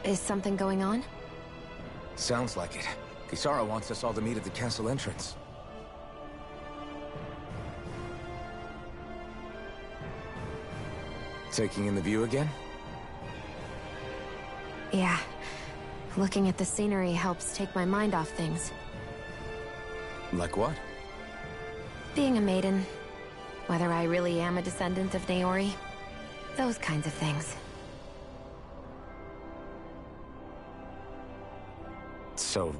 Is something going on? Sounds like it. Kisara wants us all to meet at the castle entrance. Taking in the view again? Yeah. Looking at the scenery helps take my mind off things. Like what? Being a maiden. Whether I really am a descendant of Naori. Those kinds of things. So,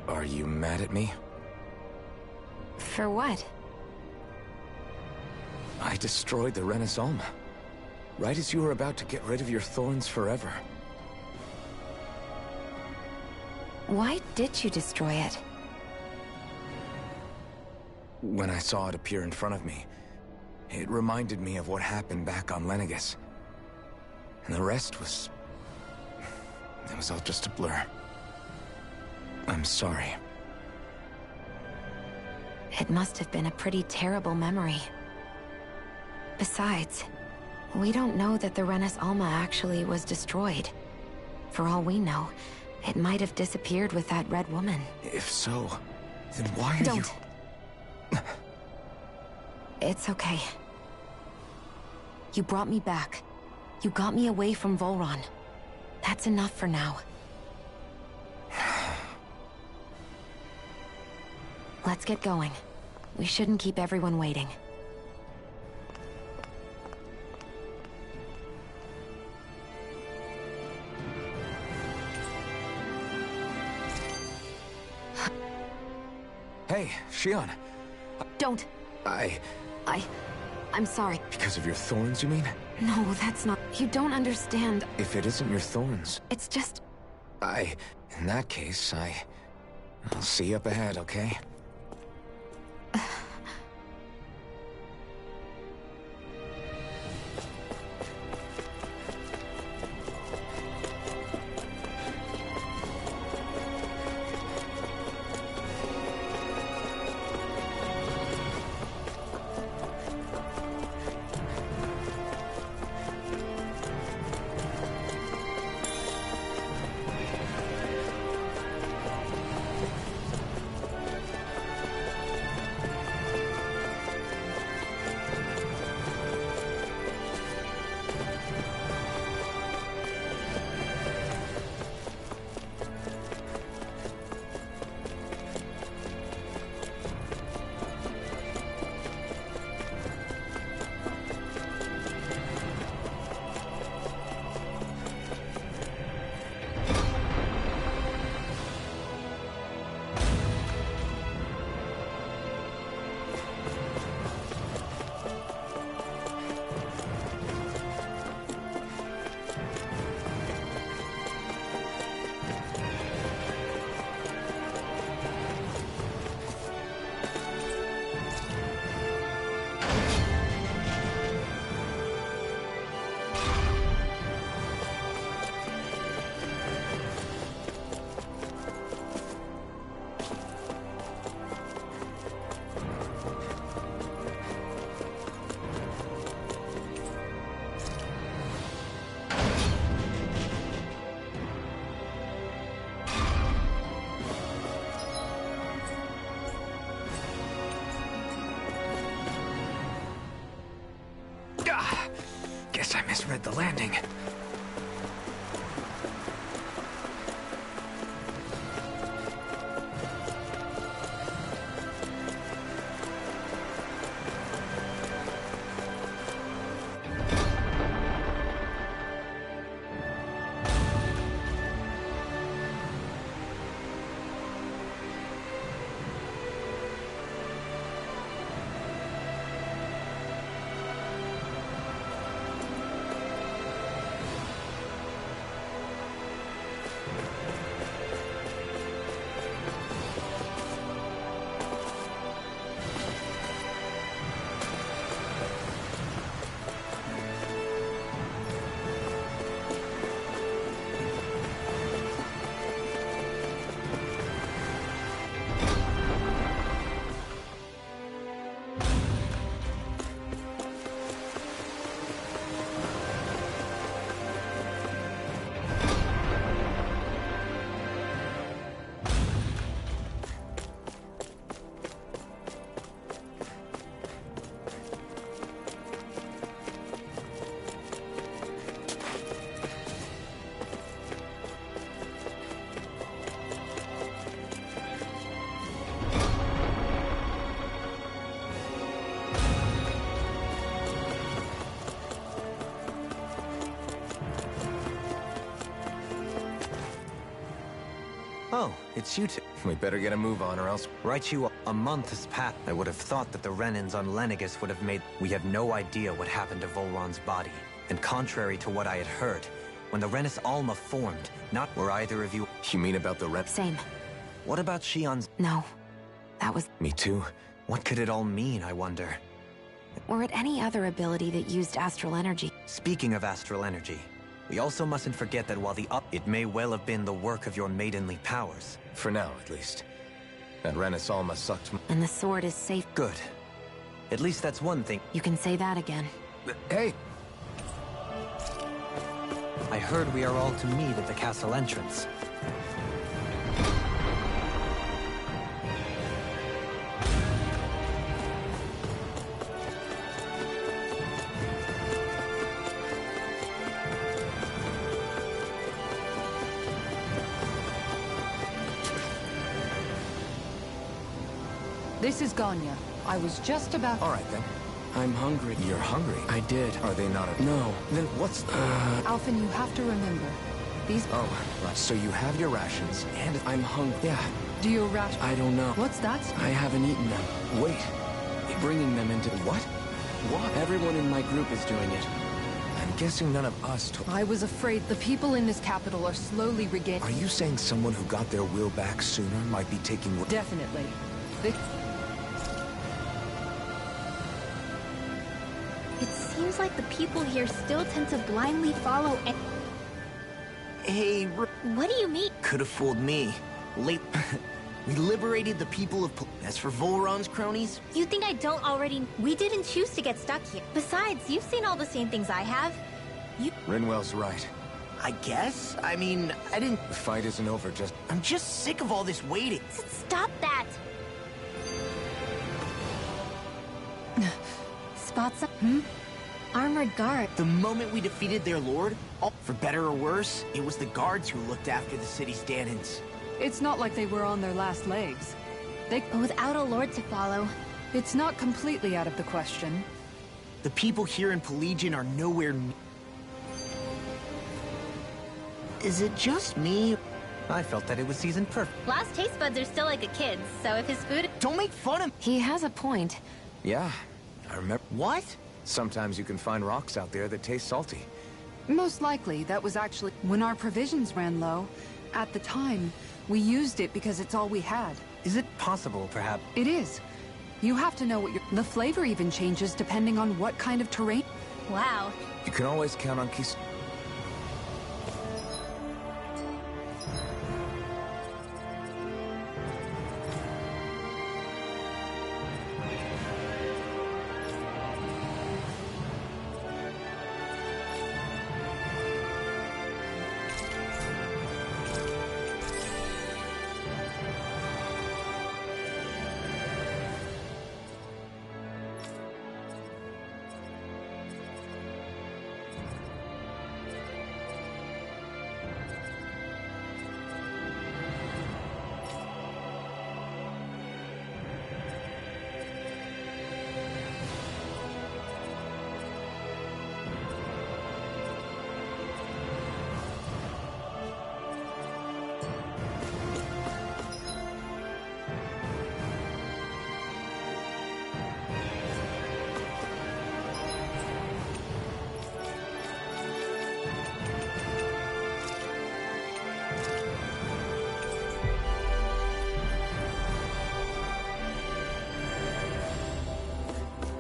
are you mad at me? For what? I destroyed the Renaissance. Right as you were about to get rid of your thorns forever. Why did you destroy it? When I saw it appear in front of me, it reminded me of what happened back on Lenegus. And the rest was... it was all just a blur. I'm sorry. It must have been a pretty terrible memory. Besides, we don't know that the Renis Alma actually was destroyed. For all we know, it might have disappeared with that red woman. If so, then why are Don't. It's okay. You brought me back. You got me away from Volron. That's enough for now. Let's get going. We shouldn't keep everyone waiting. Hey, Shion. Don't. I'm sorry. Because of your thorns, you mean? No, that's not... You don't understand. If it isn't your thorns... It's just... In that case, I'll see you up ahead, okay? Guess I misread the landing. Oh, it's you two. We better get a move on or else... Right you a month has passed. I would have thought that the Renans on Lenegis would have made... We have no idea what happened to Volron's body. And contrary to what I had heard, when the Renis Alma formed, not were either of you... You mean about the rep? Same. What about Shion's... No. That was... Me too. What could it all mean, I wonder? Or at any other ability that used astral energy. Speaking of astral energy, we also mustn't forget that while it may well have been the work of your maidenly powers. For now, at least. That Renis Alma sucked... And the sword is safe. Good. At least that's one thing. You can say that again. Hey! I heard we are all to meet at the castle entrance. This is Ganya. I was just about... All right, then. I'm hungry. You're hungry? I did. Are they not a... No. Then what's... Alphen, you have to remember. These... Oh, right. So you have your rations, and... I'm hungry. Yeah. Do you ration... I don't know. What's that? I haven't eaten them. Wait. Bringing them into... What? What? Everyone in my group is doing it. I'm guessing none of us took... I was afraid the people in this capital are slowly regaining... Are you saying someone who got their will back sooner might be taking... Definitely. It seems like the people here still tend to blindly follow and... Hey, What do you mean? could have fooled me. We liberated the people of... As for Volron's cronies, You think I don't already... We didn't choose to get stuck here. Besides, you've seen all the same things I have. Rinwell's right. I guess? I mean, I didn't... The fight isn't over, just... I'm just sick of all this waiting. Stop that! Spots up? Armored guard. The moment we defeated their lord, for better or worse, it was the guards who looked after the city's Danans. It's not like they were on their last legs. But without a lord to follow. It's not completely out of the question. The people here in Pelagian are nowhere near... Is it just me? I felt that it was seasoned perfect. Last taste buds are still like a kid's, so if his food... Don't make fun of me. He has a point. Yeah. I remember... What? Sometimes you can find rocks out there that taste salty. Most likely, that was actually... When our provisions ran low, at the time, we used it because it's all we had. Is it possible, perhaps? It is. You have to know what the flavor even changes depending on what kind of terrain... Wow. You can always count on Keys...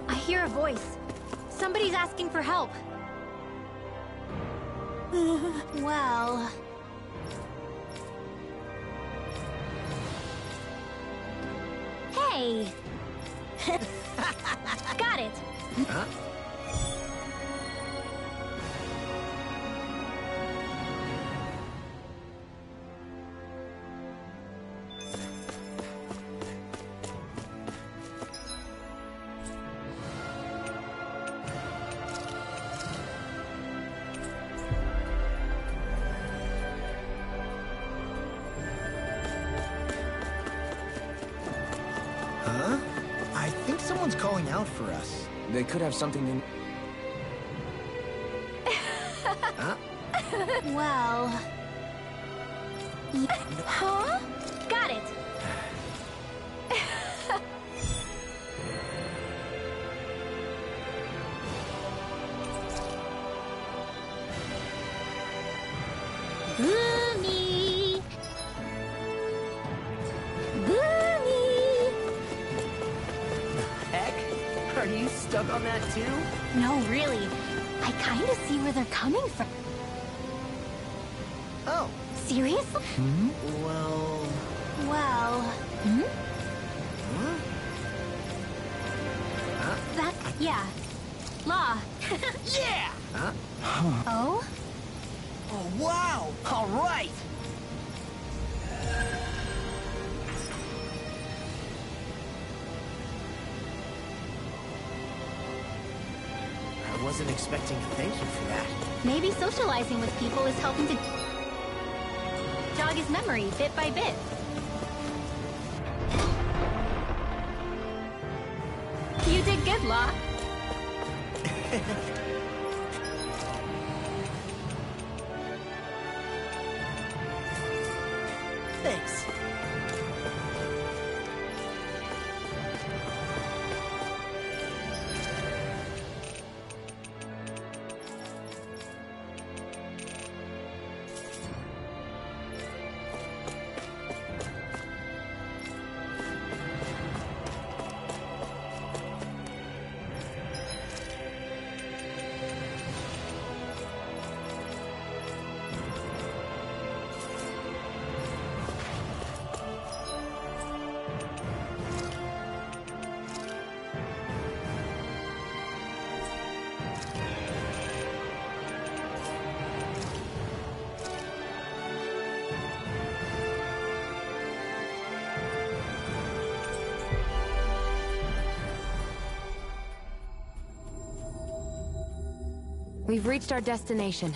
I hear a voice. Somebody's asking for help. Well... Hey! Got it! Huh? Huh? I think someone's calling out for us. They could have something in... Huh? Well... Huh? Got it. Boomy! Boomy! Heck? Are you stuck on that too? No, really. I kind of see where they're coming from. Oh, Seriously? well... Well... Huh? That... yeah. Law. Yeah! Huh? Oh? Oh, wow! All right! I wasn't expecting a thank you for that. Maybe socializing with people is helping to jog his memory bit by bit. You did good, Law. Thanks. We've reached our destination.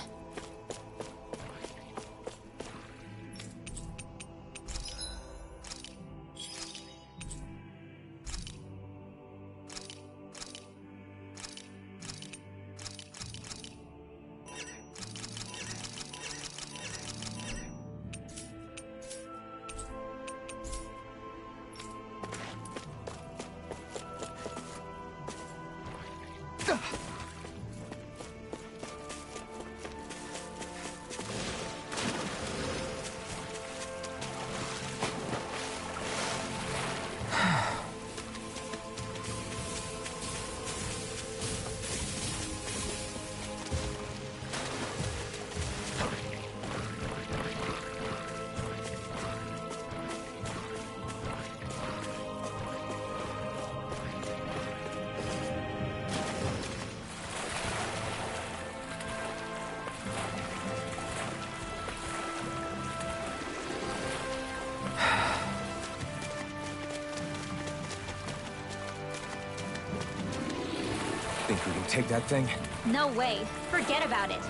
Think we can take that thing? No way. Forget about it.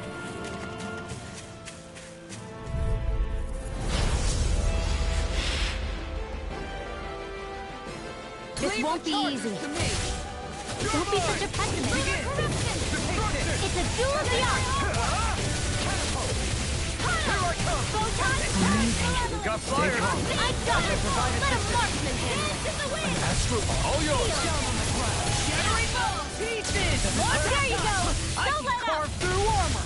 This won't be easy. Don't be such a pessimist. It's a duel of the arts. Photon. Got fire! I got it. Let a marksman hit. Astro, all yours! Shattering bones! Pieces! There you go. Don't let up. Carve through armor!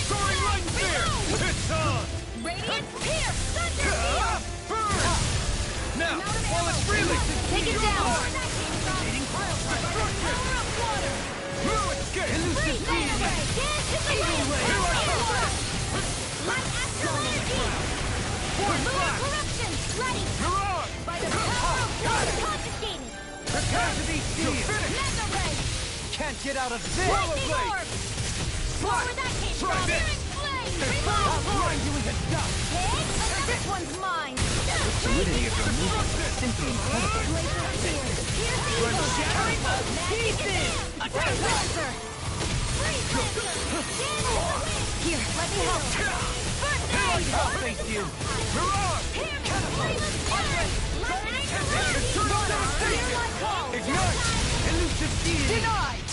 Soaring light spear! It's on! Radiant pierce. Thunder field. Burn! Now, while it's freely! Take it down. Move it! Get Freeze away. Dance in the wind. Light astral energy. Lunar corruption. Ready. You're on! By the power of God confiscated. Prepare to be seized! Mega ray. Can't get out of this! Lightning orb. Where that came Try from? this. Flame. I'll Reload. grind you into dust! Hit. This one's mine. Solidity of your movement is simply incredible. Shattering pieces. Attack Lancer. Here, let me help. First aid. I'll face you! You're on! Ignite! Elusive deity! Denied!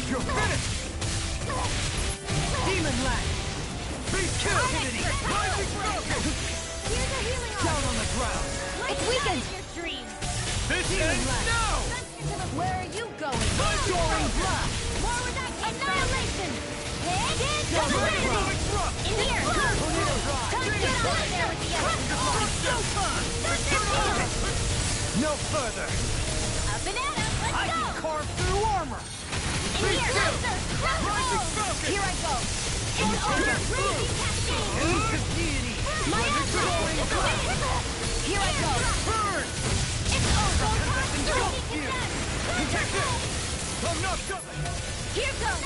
You're finished! More with that annihilation! Dance to frenzy! In here! Time to get out there with the others! No further! Up and at 'em! Let's go! Carve through armor! In here! Here I go! It's over! Raging cascade! My answer! Here I go! Burn! It's over! Lightning condemned! Protect it! I'm not done! Here goes!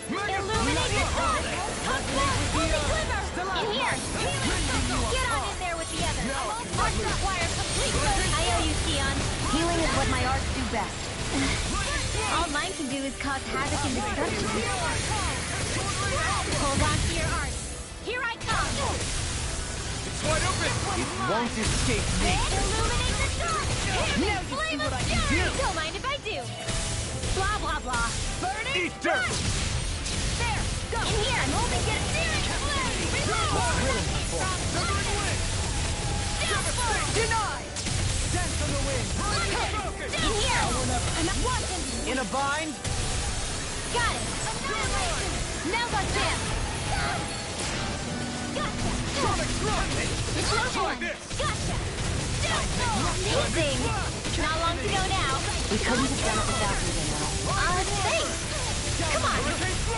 Illuminate the sun! Holy quiver! In here! Get on in there with the others! Arts require complete focus! I owe you, Sion. Healing is what my arts do best. All mine can do is cause havoc and destruction. Hold on to your arts. Here I come! It's wide open! It won't escape me! Illuminate the sun! Now you see what I can do! Don't mind if I do! Blah, blah, blah. Burning! Eat dirt! There! Go! In here! I'm only getting serious! Denied! Dance on the wind! In here! I'm not watching! In a bind? Got it! Now watch this! Gotcha! Sonic Drum! It's your turn! Gotcha! Amazing! Not long to go now. We couldn't have done it without you, you know. Thanks! Come on!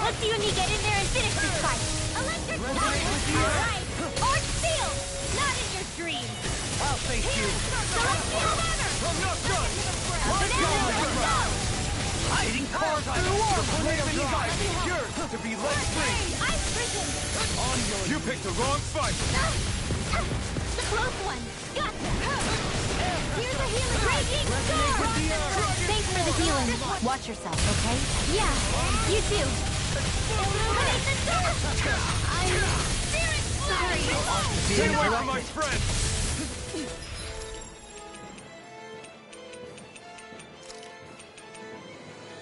Let's you and me get in there and finish this fight! Electric fire! Alright! Arc field! Not in your dreams! I'll face you! Celestial hammer! I'm not done! Up and at 'em, let's go! Hiding cards through armor! Yours to be let free! Ice prison! On your... You picked the wrong fight! The close one! Gotcha! Here's a healing! Raging storm! Thanks for the healing. Watch yourself, okay? Yeah, you too. Illuminate the door! I'm sorry. Stay away from my friend!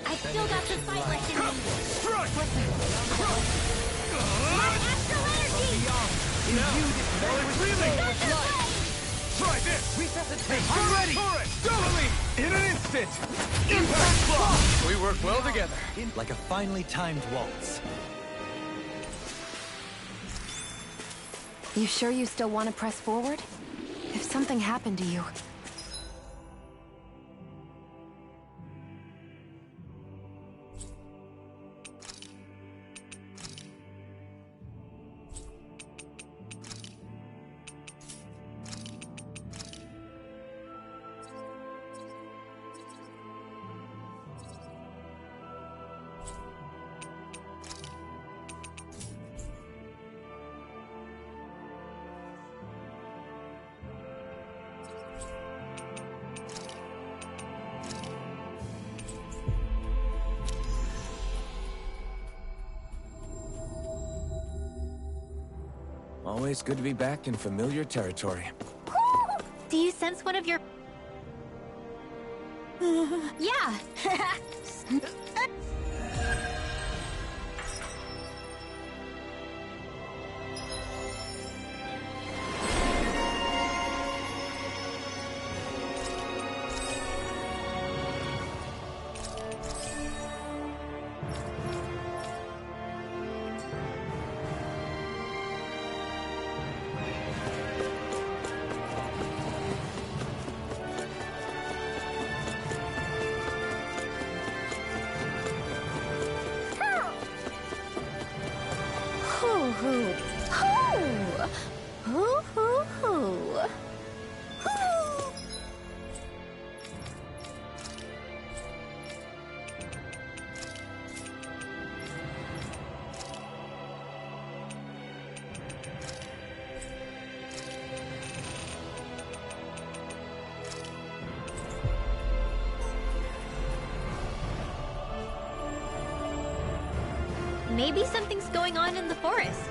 I've still got the fight left in me. Strike! My astral energy! Try this! Resuscitate! I'm ready! Doubly! In an instant! Impact block! We work well together. Like a finely timed waltz. You sure you still want to press forward? If something happened to you... Always good to be back in familiar territory. Do you sense one of your... Yeah. Maybe something's going on in the forest.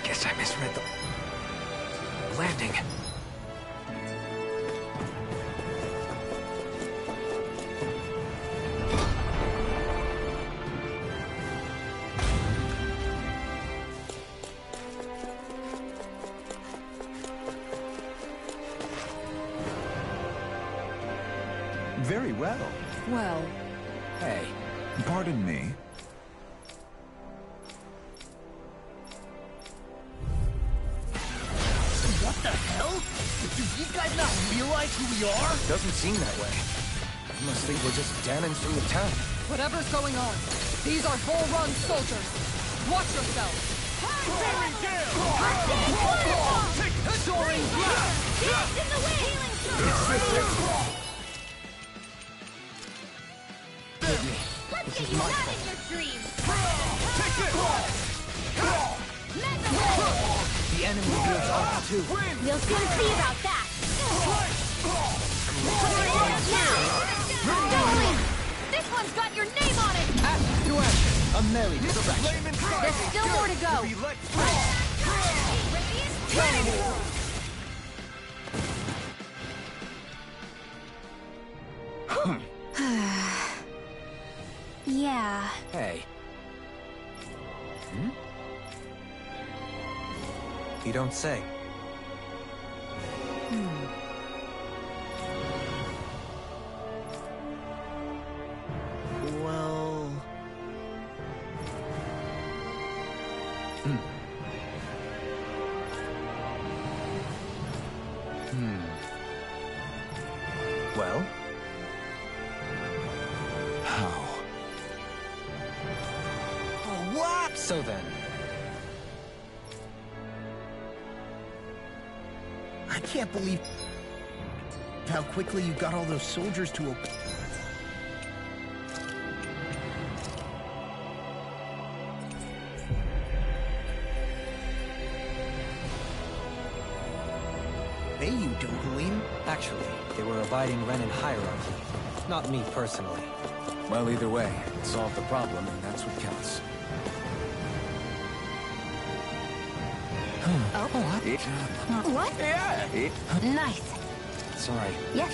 Guess I misread the landing. Very well. Well, Hey, Pardon me. What the hell? Do these guys not realize who we are? doesn't seem that way. I must think we're just damned from the town. whatever's going on, these are Bull Run soldiers. Watch yourself. Soaring Dance in the wind! Let's get you out in your dreams! The enemy wields arms too. We'll soon see about that! Don't leave! This one's got your name on it! Ashes to ashes. A merry distraction. There's still more to go! Yeah. Hey, You don't say. Well... Well? how? Oh, what? So then, I can't believe how quickly you got all those soldiers to obey. You, Dohalim. actually, they were abiding Renan hierarchy. Not me personally. Well, either way, it solved the problem, and that's what counts. What? Nice. Sorry. Yeah.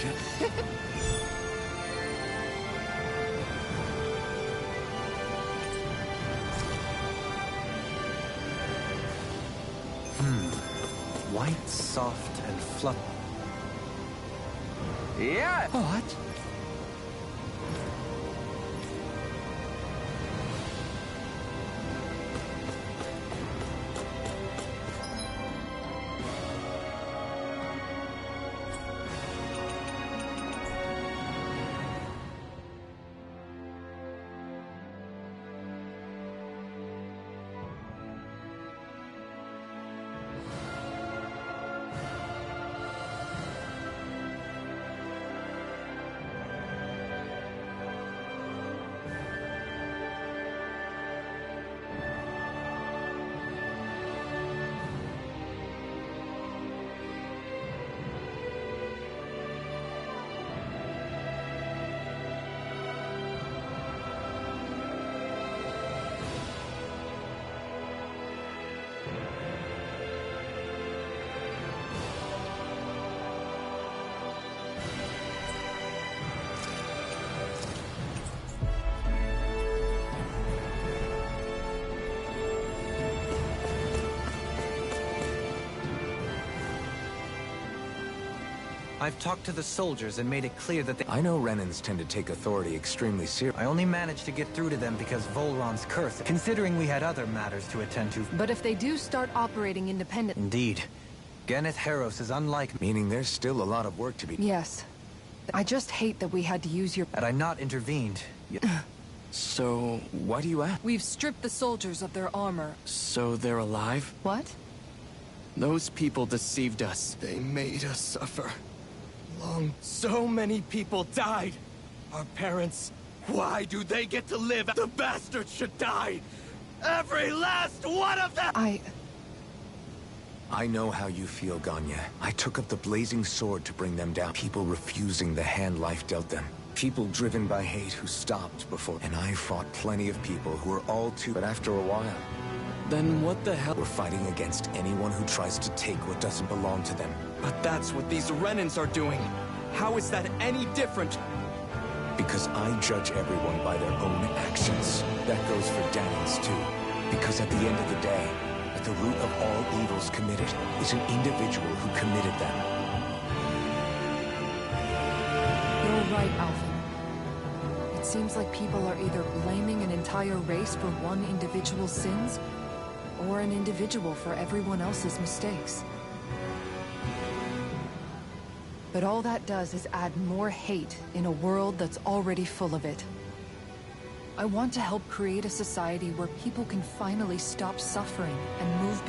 White, soft, and fluffy. Yeah! What? I've talked to the soldiers and made it clear that they... I know Renans tend to take authority extremely seriously. I only managed to get through to them because Volron's curse, considering we had other matters to attend to. But if they do start operating independently... Indeed. Geneth Harros is unlike me. Meaning there's still a lot of work to be... Yes. I just hate that we had to use your... Had I not intervened... So, Why do you ask? We've stripped the soldiers of their armor. so they're alive? What? Those people deceived us. They made us suffer. So many people died. Our parents, why do they get to live? The bastards should die. Every last one of them! I know how you feel, Ganya. I took up the blazing sword to bring them down. People refusing the hand life dealt them. People driven by hate who stopped before. And I fought plenty of people who were all too... But after a while, Then what the hell? we're fighting against anyone who tries to take what doesn't belong to them. But that's what these Renans are doing. How is that any different? Because I judge everyone by their own actions. That goes for Dahnans too. Because at the end of the day, at the root of all evils committed is an individual who committed them. You're right, Alvin. It seems like people are either blaming an entire race for one individual's sins, or an individual for everyone else's mistakes. But all that does is add more hate in a world that's already full of it. I want to help create a society where people can finally stop suffering and move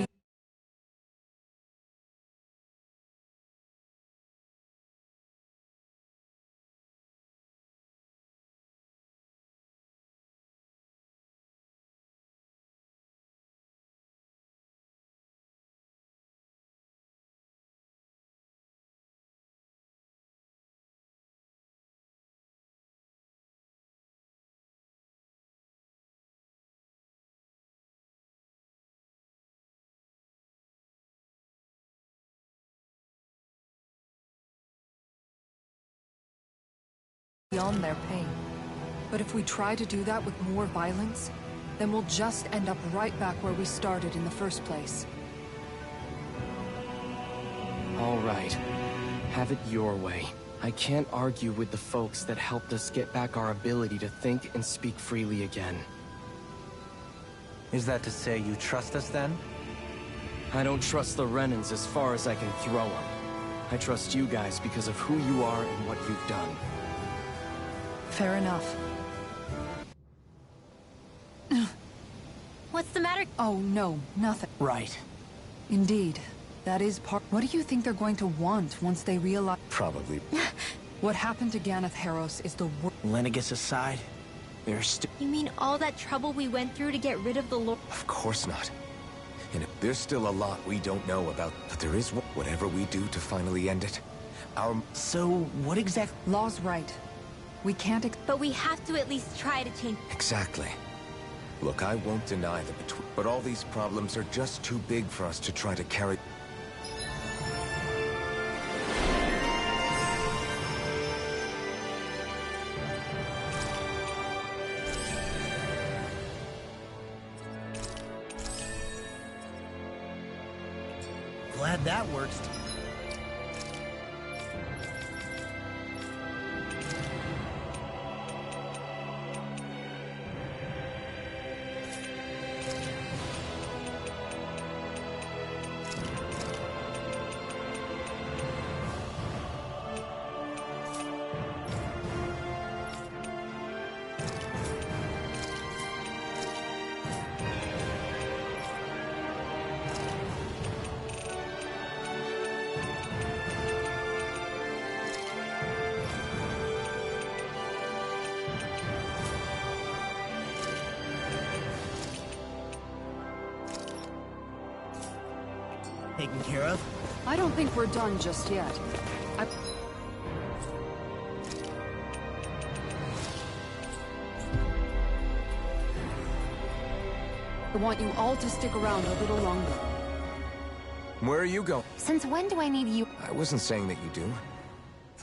beyond their pain. But if we try to do that with more violence, then we'll just end up right back where we started in the first place. All right. Have it your way. I can't argue with the folks that helped us get back our ability to think and speak freely again. Is that to say you trust us then? I don't trust the Renans as far as I can throw them. I trust you guys because of who you are and what you've done. Fair enough. What's the matter? Oh, no, nothing. Right. Indeed. That is part... What do you think they're going to want once they realize... Probably. What happened to Geneth Harros is the worst... Lenegis aside, there's still... You mean all that trouble we went through to get rid of the Lord? Of course not. And there's still a lot we don't know about, but there is whatever we do to finally end it. So, what exactly... Law's right. We can't... But we have to at least try to change... Exactly. Look, I won't deny the but all these problems are just too big for us to try to carry... Glad that works. Taken care of? I don't think we're done just yet. I want you all to stick around a little longer. Where are you going? Since when do I need you? I wasn't saying that you do.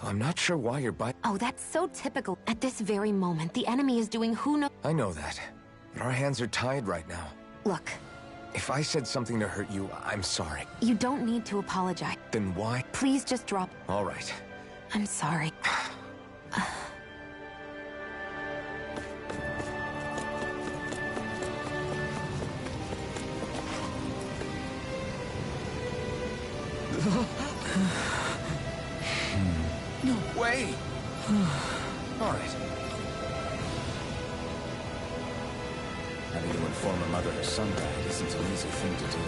Though I'm not sure why you're Oh, that's so typical. At this very moment, the enemy is doing who knows... I know that. But our hands are tied right now. Look, If I said something to hurt you, I'm sorry. you don't need to apologize. Then why? Please just drop... All right. I'm sorry. No way! All right. Having to inform a mother her son died isn't an easy thing to do.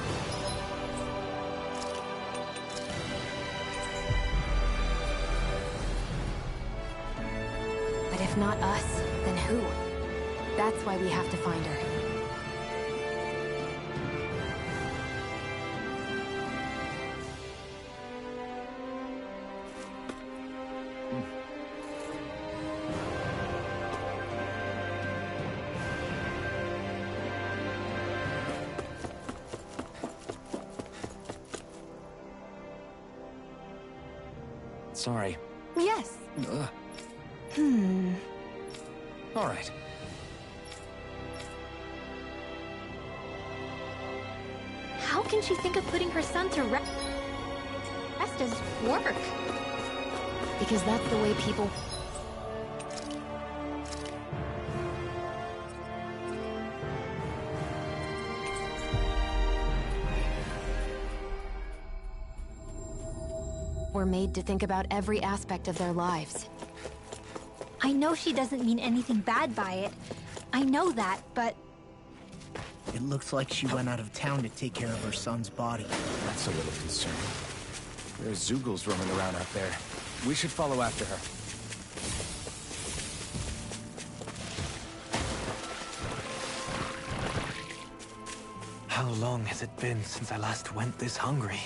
But if not us, then who? That's why we have to find her. Sorry. Yes. Ugh. All right. How can she think of putting her son to rest as work? Because that's the way people... were made to think about every aspect of their lives. I know she doesn't mean anything bad by it. I know that, but... It looks like she went out of town to take care of her son's body. That's a little concerning. There's Zoogles roaming around out there. We should follow after her. How long has it been since I last went this hungry?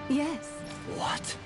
Yes. What?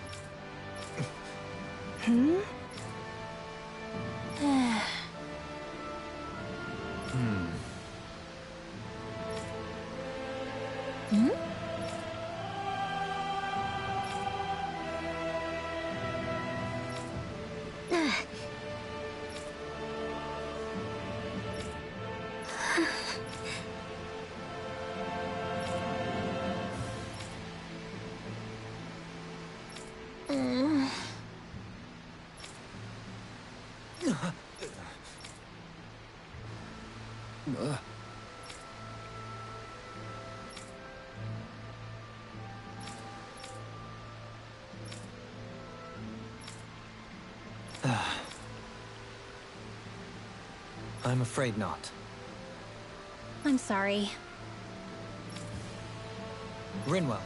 I'm afraid not. I'm sorry. Rinwell.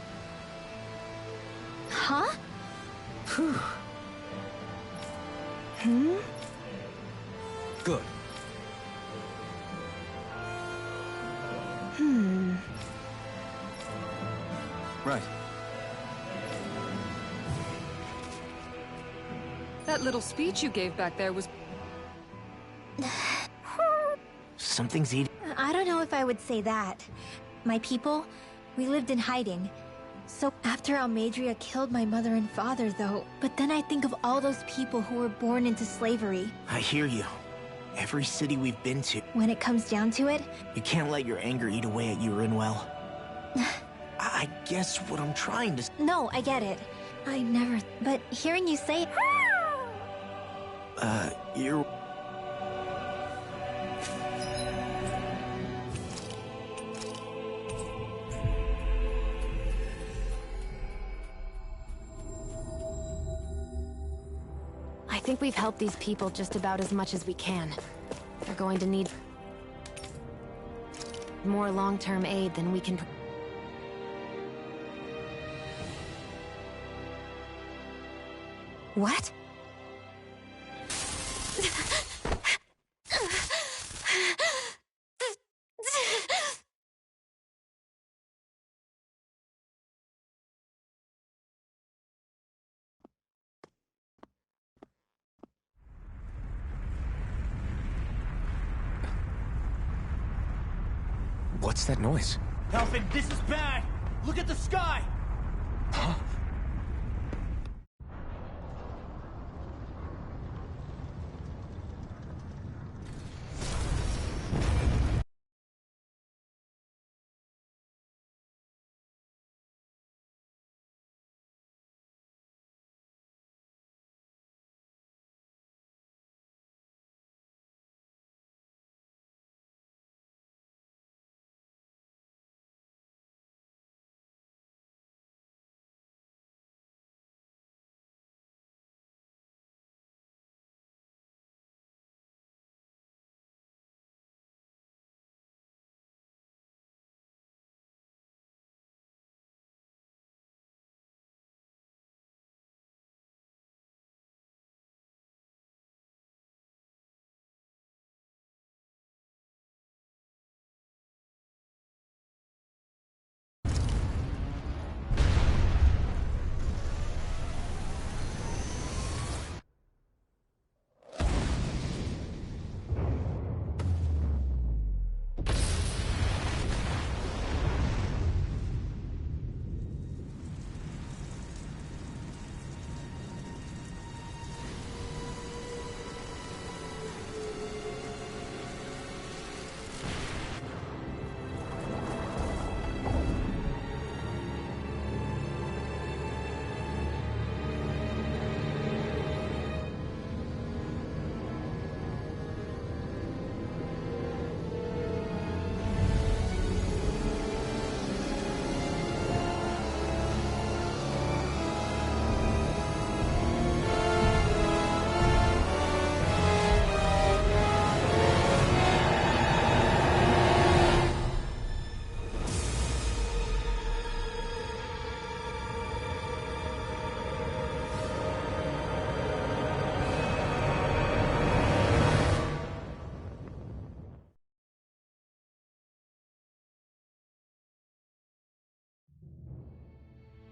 Huh? Good. Right. That little speech you gave back there was... Something's eating. I don't know if I would say that. My people, we lived in hiding. So after Almadria killed my mother and father, though, but then I think of all those people who were born into slavery. I hear you. Every city we've been to. When it comes down to it, You can't let your anger eat away at you, Rinwell. I guess what I'm trying to... no, I get it. I never... But hearing you say... You're... I think we've helped these people just about as much as we can. They're going to need more long-term aid than we can... What? What's that noise? Alvin, this is bad! Look at the sky! Huh?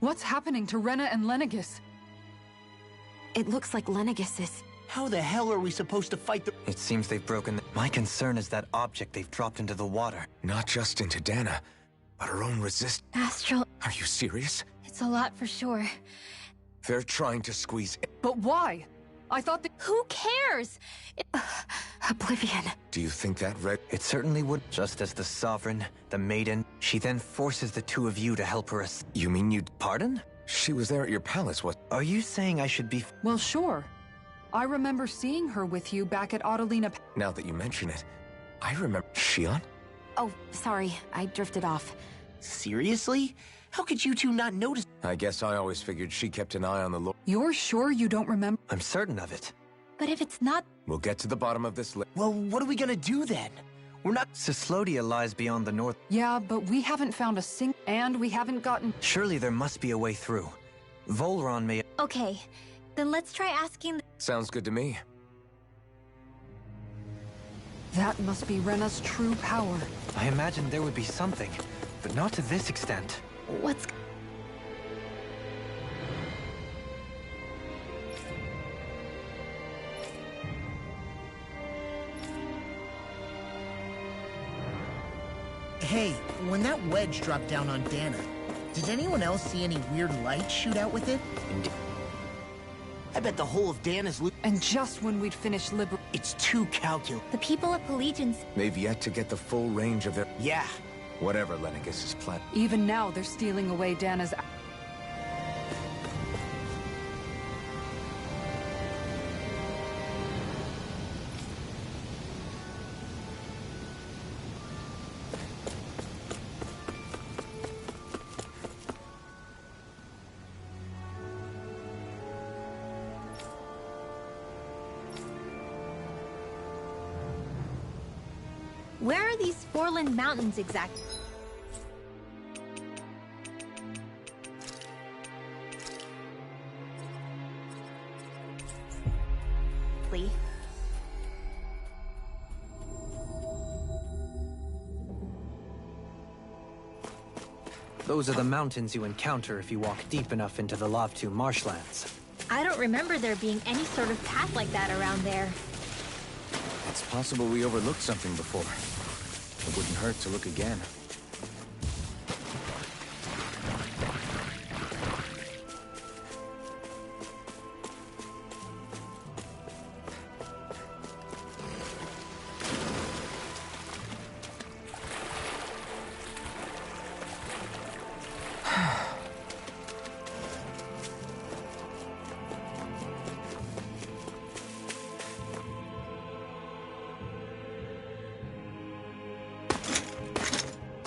What's happening to Rena and Lenegis? It looks like Lenegis is... How the hell are we supposed to fight the... It seems they've broken the... My concern is that object they've dropped into the water. Not just into Dana, but her own resist... Astral... Are you serious? It's a lot for sure. They're trying to squeeze... But why? I thought that... Who cares? Oblivion. Do you think that red... It certainly would. Just as the Sovereign, the Maiden, she then forces the two of you to help her You mean you'd... Pardon? She was there at your palace, what... Are you saying I should be... Well, sure. I remember seeing her with you back at Adelina... Now that you mention it, I remember... Shion? Oh, sorry. I drifted off. Seriously? How could you two not notice? I guess I always figured she kept an eye on the Lord. You're sure you don't remember? I'm certain of it. But if it's not... We'll get to the bottom of this Well, what are we gonna do then? We're not... Cislodia lies beyond the north. Yeah, but we haven't found a and we haven't gotten... Surely there must be a way through. Volron may... Okay, then let's try asking... Sounds good to me. That must be Rena's true power. I imagined there would be something, but not to this extent. What's... Hey, when that wedge dropped down on Dana, did anyone else see any weird lights shoot out with it? I bet the whole of Dana's loot... And just when we'd finished It's too calculated. The people of Allegiance... They've yet to get the full range of their... Yeah. Whatever Lenegis' plan. Even now, they're stealing away Dana's... Where are these Forland Mountains exactly? Those are the mountains you encounter if you walk deep enough into the Lavtu marshlands. I don't remember there being any sort of path like that around there. It's possible we overlooked something before. It wouldn't hurt to look again.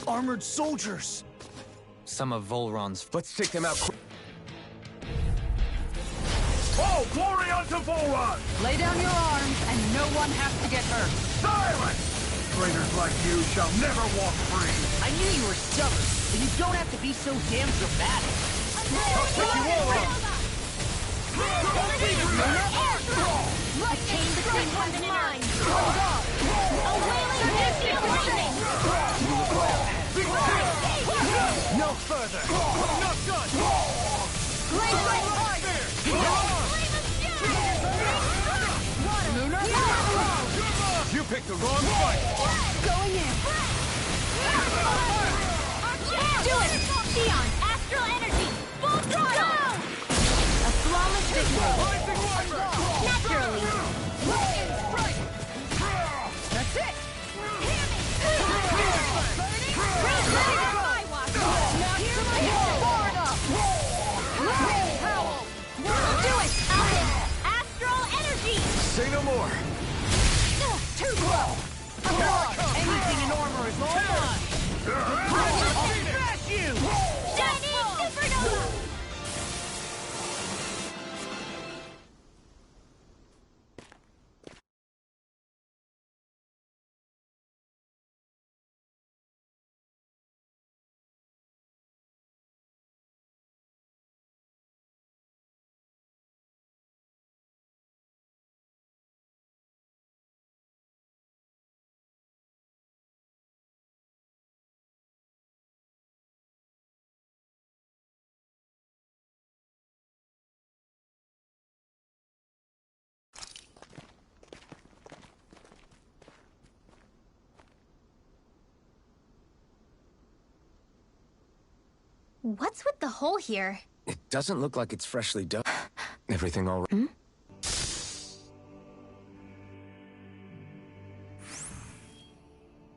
armored soldiers. Some of Volron's... Let's take them out quick. Oh, glory unto Volron! Lay down your arms, and no one has to get hurt. Silence! Traitors like you shall never walk free. I knew you were stubborn, but you don't have to be so damn dramatic. I'll take you all out! A chain between heaven and earth. A wailing energy of lightning. No further! I'm not done! You picked the wrong fight! Going in. Do it! Theon, astral energy! Full throttle! A flawless victory. Naturally. That's it! Do it! Astral energy! Say no more. Too slow! Anything in armor is all mine. I'll smash you! Shining supernova! What's with the hole here? It doesn't look like it's freshly dug. Everything all right?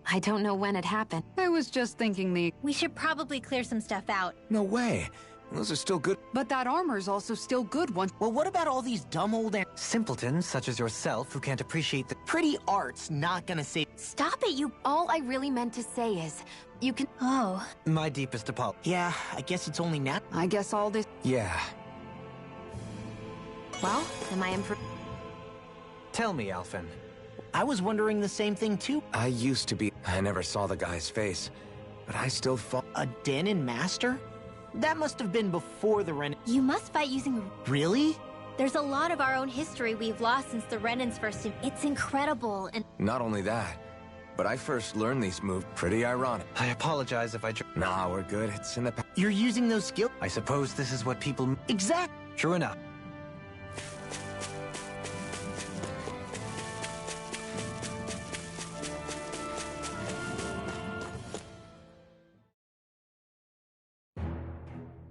I don't know when it happened. I was just thinking We should probably clear some stuff out. No way. Those are still good. But that armor's also still good once... Well, what about all these dumb old Simpletons such as yourself who can't appreciate the... pretty art's not gonna save... Stop it, you... All I really meant to say is, you can... Oh. My deepest apology. Yeah, I guess it's only now. I guess all this... Yeah. Well, am I improved? Tell me, Alphen. I was wondering the same thing too. I used to be... I never saw the guy's face, but I still fought. A Denon master? That must have been before the Ren... You must fight using... Really? There's a lot of our own history we've lost since the Renans first... It's incredible, and... Not only that, but I first learned these moves. Pretty ironic. I apologize if I... Nah, we're good. It's in the past. You're using those skills? I suppose this is what people... Exact. True enough.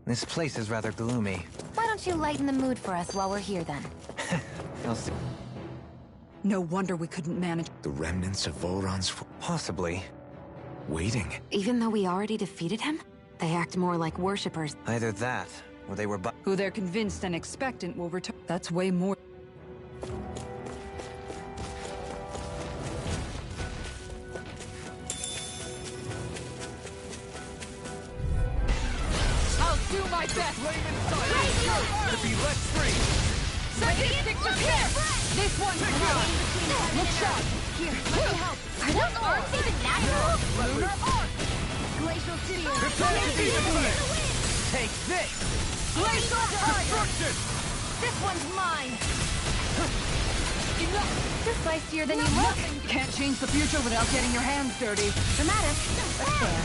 This place is rather gloomy. Why don't you lighten the mood for us while we're here, then? I'll see. No wonder we couldn't manage... The remnants of Volron's... Possibly. Waiting. Even though we already defeated him? They act more like worshippers. Either that, or they were Who they're convinced and expectant will return. That's way more... I'll do my best! To be let free! Sadistic here! This one's mine! Look sharp! Here, let me help. Are those arms even natural? Lunar arc! Glacial City. Prepare to be defeated! Take this! Glacial fire! Destruction! This one's mine. Enough! You're feistier than you look. Can't change the future without getting your hands dirty. Dramatic, but fair.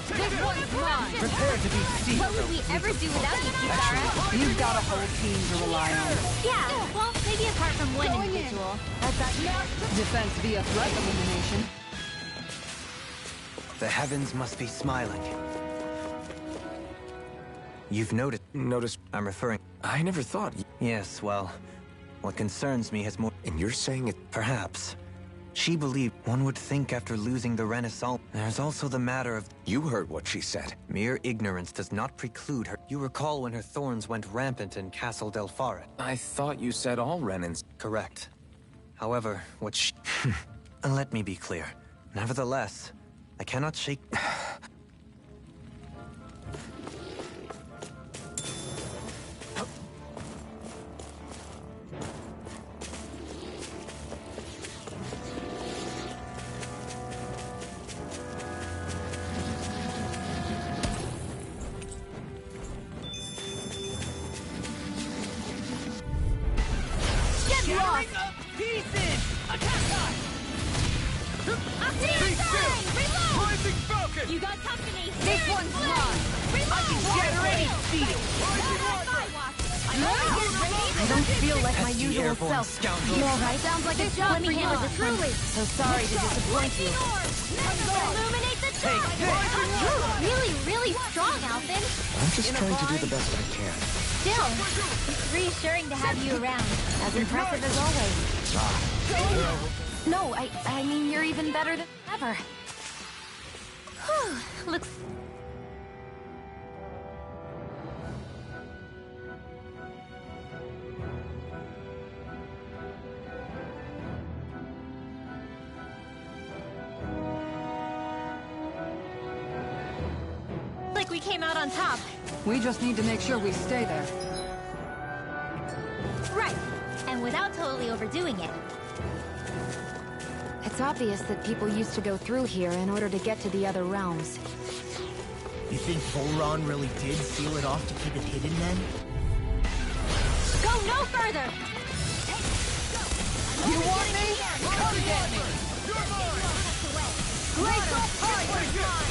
This one's mine! Prepare to be seized. What would we ever do without you, Kisara? You've got a whole team to rely on. Yeah, well, maybe apart from one individual. Defense via threat elimination. The heavens must be smiling. You've noticed... Notice... I'm referring... I never thought... Yes, well... What concerns me has more... And you're saying it... Perhaps. She believed one would think after losing the Renaissance. There's also the matter of... You heard what she said. Mere ignorance does not preclude her. You recall when her thorns went rampant in Castle Delpharet. I thought you said all Renans... Correct. However, what she... Let me be clear. Nevertheless, I cannot shake... feel like my usual airborne self. scoundrel. You alright? Sounds like a job for him. Truly. So sorry to disappoint you. Illuminate the dark! You're really, really strong, Alvin. I'm just trying to do the best I can. Still, it's reassuring to have you around. As impressive as always. No, I mean, you're even better than ever. Whew, looks... like we came out on top. We just need to make sure we stay there. Right. And without totally overdoing it. It's obvious that people used to go through here in order to get to the other realms. You think Volron really did seal it off to keep it hidden then? Go no further! You want me? Come get me!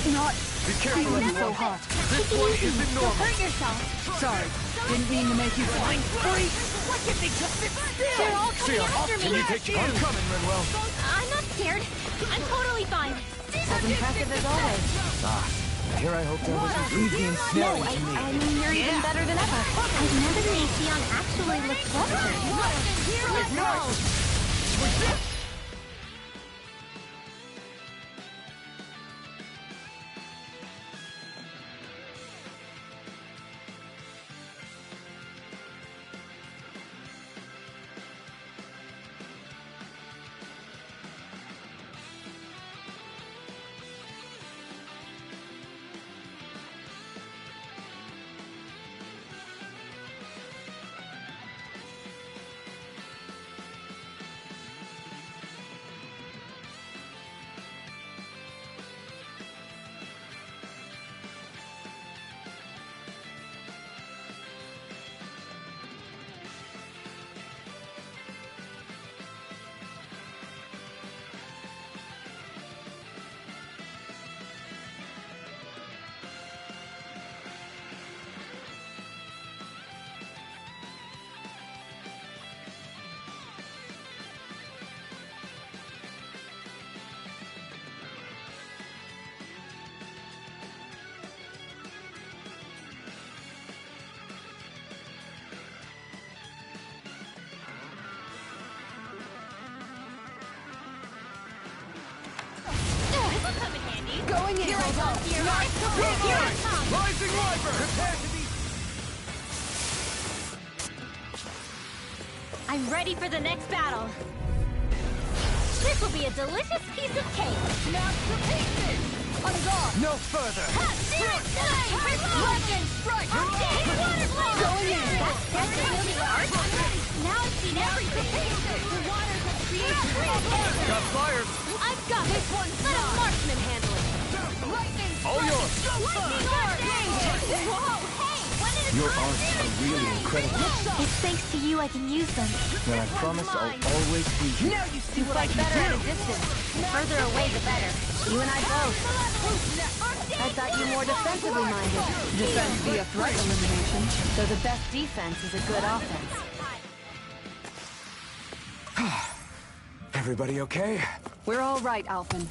Not Be careful, feeling so everyone. hot. This one isn't Don't normal. hurt yourself. Sorry, didn't mean to make you flying free. What if they just sit still? They're all coming after me. Can you take your... I'm coming, Manuel. I'm not scared. I'm totally fine. As impressive as always. Here I hope there wasn't... Leave the No, ensnaring to me. I mean, you're even better than ever. I've never seen Xion actually look flustered. No! Going in. Here I go. Here I come. Rising Wyvern! Prepare to be... I'm ready for the next battle. This will be a delicious piece of cake. Now to pieces! On guard! No further! Weapon strike! Going in! That's definitely the art. Now I've seen everything. The waters of creation. Got fires! I've got this one. Let a marksman handle it. Lightning All yours! Lightning art! Whoa, hey! When did it Your come? arts are really incredible. It's thanks to you I can use them. And I promise I'll always be here. Now you see what I can Better at a do. distance. The further away, the better. You and I both. I thought you more defensively minded. Defense via threat elimination. So the best defense is a good offense. Everybody okay? We're all right, Alphen.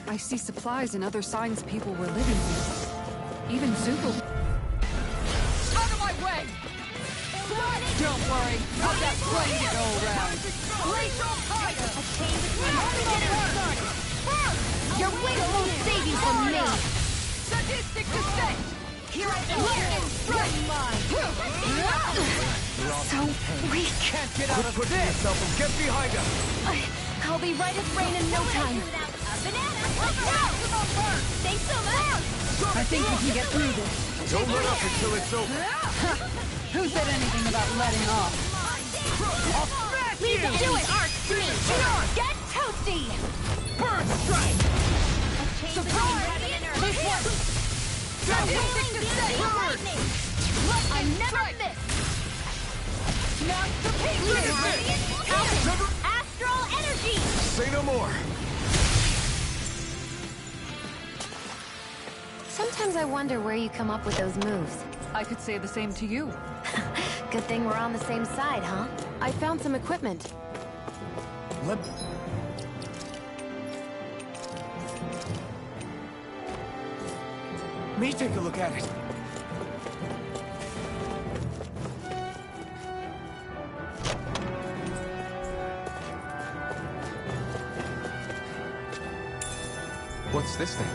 I see supplies and other signs people were living here. Even Zuko. Out of my way! Don't worry, I've got plenty to go around. Glacial Tiger! A chain between us and Your wings won't save you from me! Sadistic descent! Here I am! Strike mine! So weak. Can't get out of this! Yourself and get behind us! I'll be right as rain in no time. banana! No! Thanks so much! I think we can get through this. Don't let up until it's over! Who said anything about letting off? Leave it to it! Arc stream! Get toasty! Bird strike! Surprise! This one! Sadistic descent! I never miss! Now to pieces! Astral energy! Say no more! Sometimes I wonder where you come up with those moves. I could say the same to you. Good thing we're on the same side, huh? I found some equipment. Me take a look at it. What's this thing?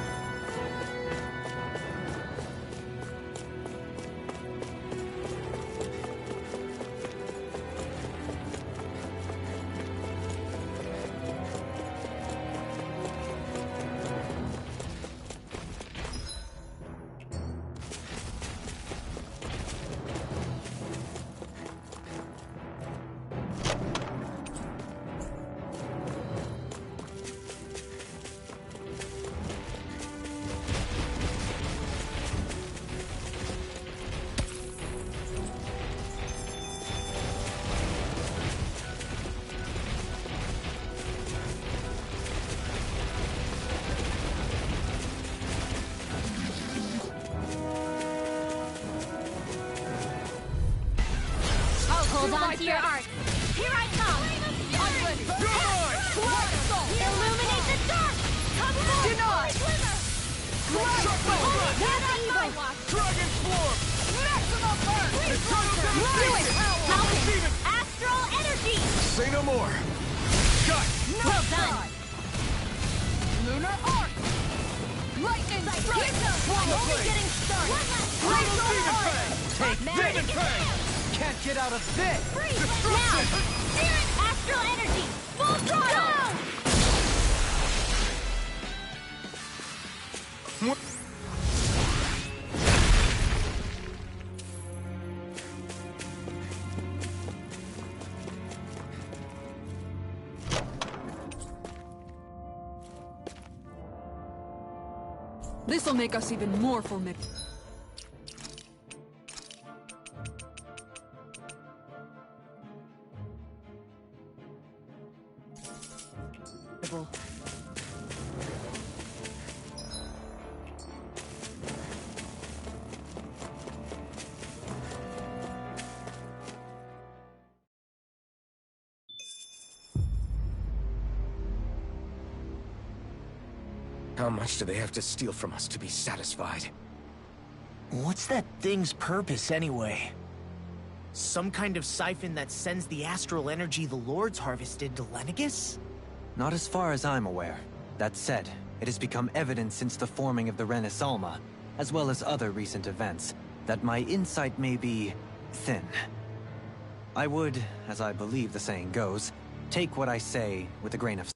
Hold on to your art. Here I come. Illuminate the dark. Come forth. Deny. Dragon form! Maximum burn! Do it. Mountain. Astral energy. Say no more. Cut! Well done. Lunar arc! Lightning strike! Only getting started. Take this! Can't get out of this! Now. Spirit astral energy. Full throttle. This'll make us even more formidable. How much do they have to steal from us to be satisfied? What's that thing's purpose, anyway? Some kind of siphon that sends the astral energy the Lords harvested to Lenegus? Not as far as I'm aware. That said, it has become evident since the forming of the Renis Alma, as well as other recent events, that my insight may be thin. I would, as I believe the saying goes, take what I say with a grain of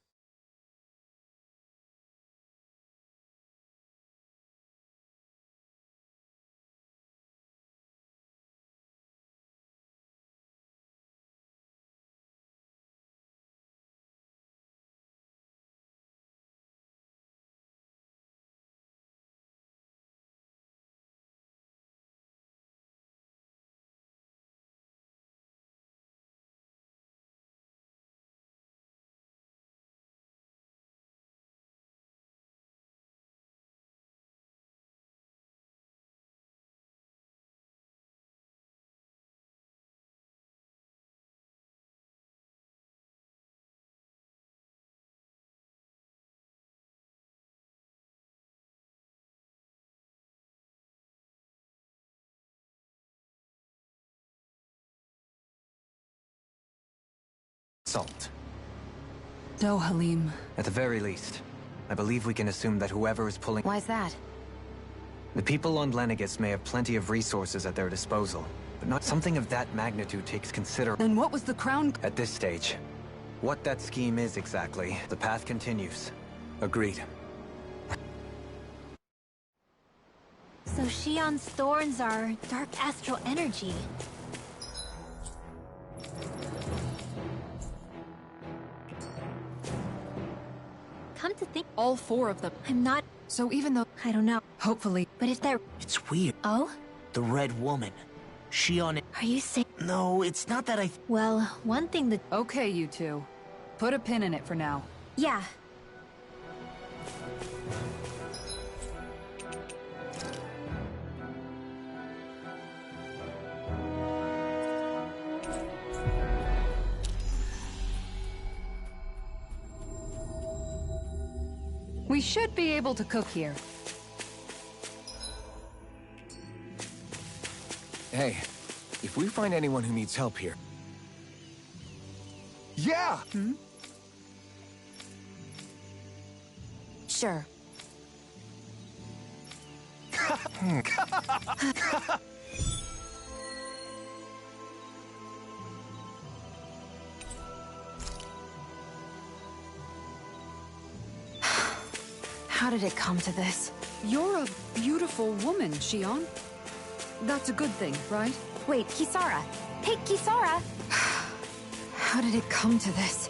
salt. No, Halim. At the very least, I believe we can assume that whoever is pulling... Why's that? The people on Lenegus may have plenty of resources at their disposal, but not something of that magnitude takes consideration. Then what was the crown? At this stage, what that scheme is exactly, the path continues. Agreed. So Shion's thorns are dark astral energy. Come to think, All four of them. I'm not... So even though... I don't know. Hopefully... But if they're... It's weird. Oh? The Red Woman. Shion... Are you saying... No, it's not that I... Well, one thing that... Okay, you two. Put a pin in it for now. Yeah. We should be able to cook here. Hey, if we find anyone who needs help here... Yeah! Sure. How did it come to this? You're a beautiful woman, Shion. That's a good thing, right? Wait, Kisara! Hey, Kisara! How did it come to this?